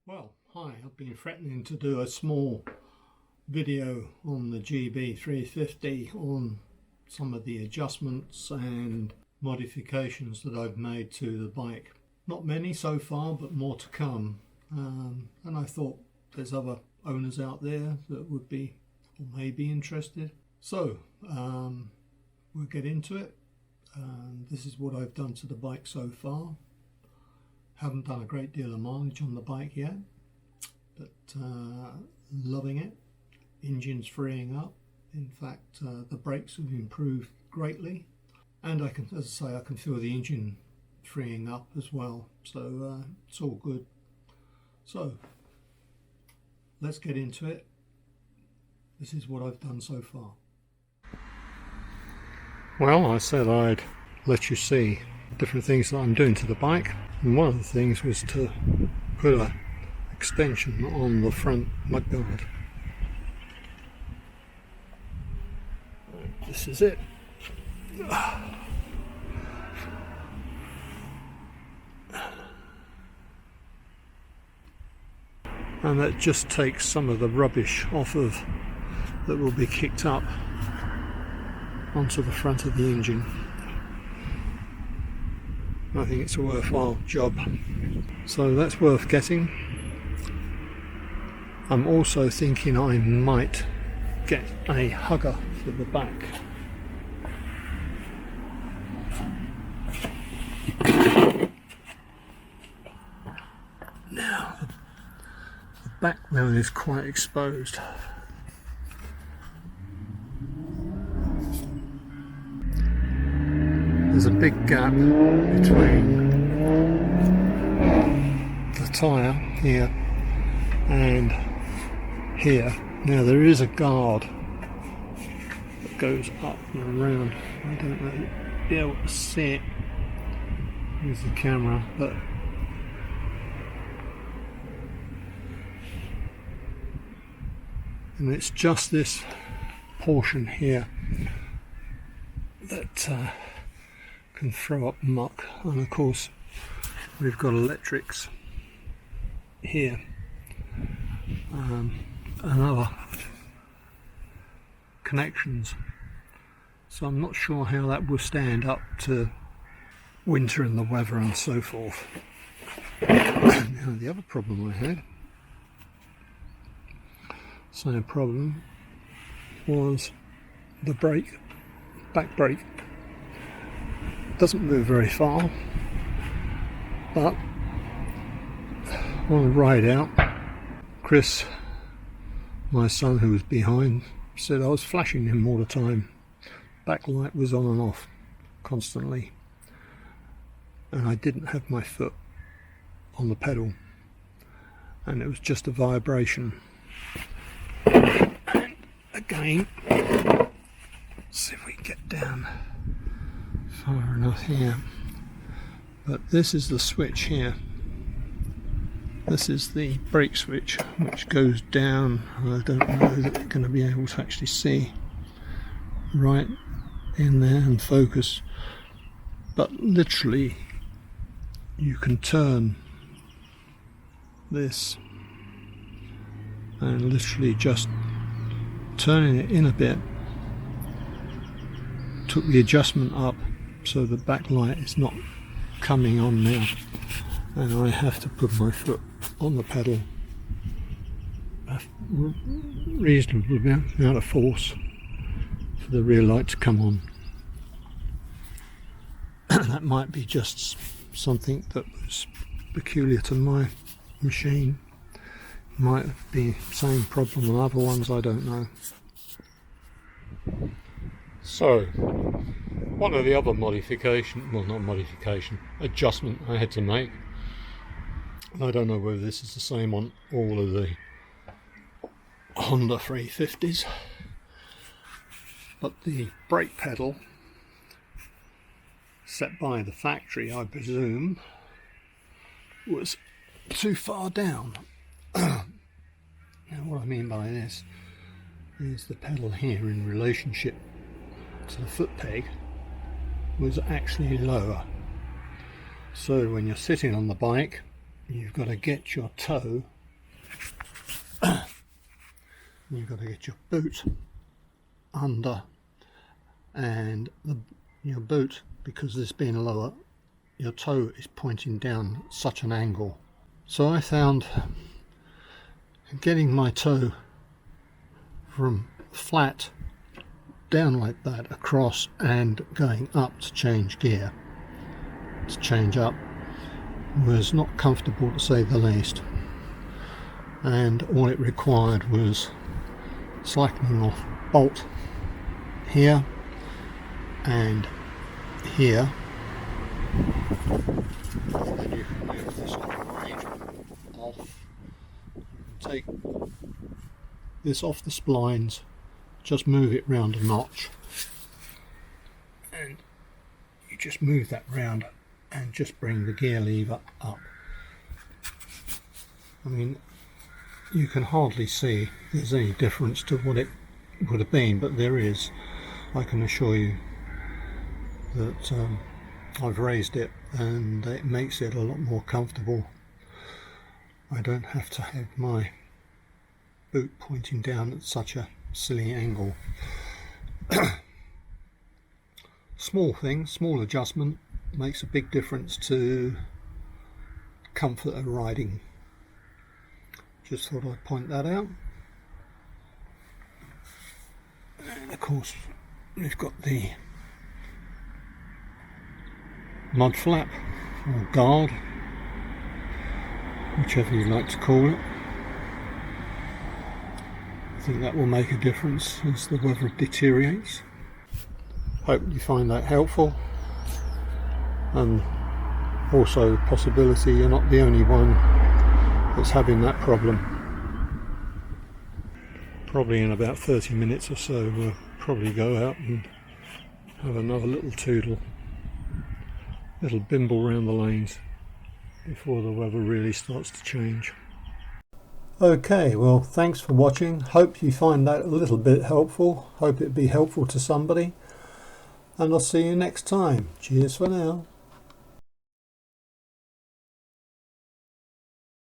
Well, hi, I've been threatening to do a small video on the GB350 on some of the adjustments and modifications that I've made to the bike. Not many so far, but more to come. And I thought there's other owners out there that would be or may be interested. So we'll get into it. This is what I've done to the bike so far. Haven't done a great deal of mileage on the bike yet, but loving it. Engine's freeing up. In fact, the brakes have improved greatly, and I can, as I say, I can feel the engine freeing up as well. So it's all good. So let's get into it. This is what I've done so far. Well, I said I'd let you see different things that I'm doing to the bike. And one of the things was to put an extension on the front mudguard. This is it. And that just takes some of the rubbish off of that will be kicked up onto the front of the engine. I think it's a worthwhile job, so that's worth getting. I'm also thinking I might get a hugger for the back. Now the back wheel is quite exposed. There's a big gap between the tyre here and here. Now there is a guard that goes up and around. I don't know if you'll be able to see it with the camera, but and it's just this portion here that can throw up muck. And of course we've got electrics here and other connections, so I'm not sure how that will stand up to winter and the weather and so forth. Now the other problem I had, same problem, was the brake, back brake. Doesn't move very far, but on the ride out, Chris, my son who was behind, said I was flashing him all the time. Backlight was on and off constantly, and I didn't have my foot on the pedal, and it was just a vibration. And again, let's see if we can get down far enough here, but this is the switch here. This is the brake switch which goes down. I don't know that you're going to be able to actually see right in there and focus, but literally you can turn this, and literally just turning it in a bit took the adjustment up, so the backlight is not coming on now, and I have to put my foot on the pedal a reasonable amount of force for the rear light to come on. That might be just something that was peculiar to my machine. Might be the same problem on other ones, I don't know. So one of the other adjustment I had to make, I don't know whether this is the same on all of the Honda 350s, but the brake pedal set by the factory, I presume, was too far down. Now what I mean by this is the pedal here in relationship to the foot peg was actually lower. So when you're sitting on the bike, you've got to get your toe you've got to get your boot under, and your boot, because this being lower, your toe is pointing down at such an angle. So I found getting my toe from flat down like that across and going up to change gear, to change up, was not comfortable to say the least, and all it required was slackening off bolt here and here, and then you can move this arrangement off, take this off the splines, just move it round a notch, and you just move that round and just bring the gear lever up. I mean, you can hardly see there's any difference to what it would have been, but there is. I can assure you that I've raised it and it makes it a lot more comfortable. I don't have to have my boot pointing down at such a silly angle. Small thing, small adjustment, makes a big difference to comfort of riding. Just thought I'd point that out. And of course we've got the mud flap or guard, whichever you like to call it. I think that will make a difference as the weather deteriorates. Hope you find that helpful, and also the possibility you're not the only one that's having that problem. Probably in about 30 minutes or so we'll probably go out and have another little toodle, little bimble around the lanes before the weather really starts to change. Okay, well, thanks for watching. Hope you find that a little bit helpful. Hope it'd be helpful to somebody, and I'll see you next time. Cheers for now.